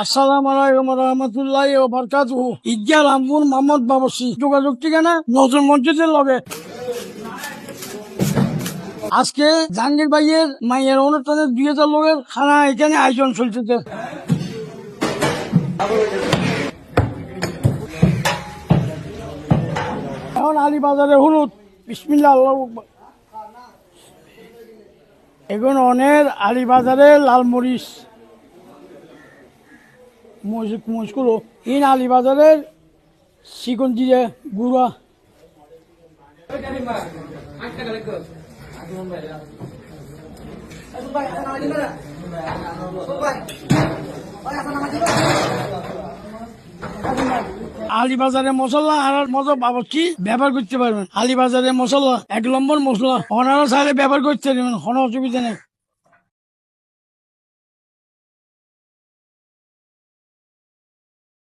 আসসালামু আলাইকুম রহমতুল্লাহ ও বারাকাতুহু। ঈদগাহ রামপুর মোহাম্মদ বাবরচি। যোগাযোগ ঠিকানা নজরুল মসজিদের লগে। আজকে জাহাঙ্গীর ভাইয়ের মাইয়ের অনুষ্ঠানে 2000 লোকের খানা এখানে আয়োজন চলছে। এখন আলীবাজারে হলুদ বিসমিল্লাহ আল্লাহু আকবার। এখন অনেক আলীবাজারে লালমরিচ মরিচগুলো ইন আলীবাজারের চিকন জিরে গুঁড়া। আলীবাজারের মশলা আর মজা বাবরচি ব্যবহার করতে পারবেন। আলীবাজারের মশলা 1 নম্বর মশলা, ওনারা চাইলে ব্যবহার করতে পারবেন, কোনো অসুবিধা নেই।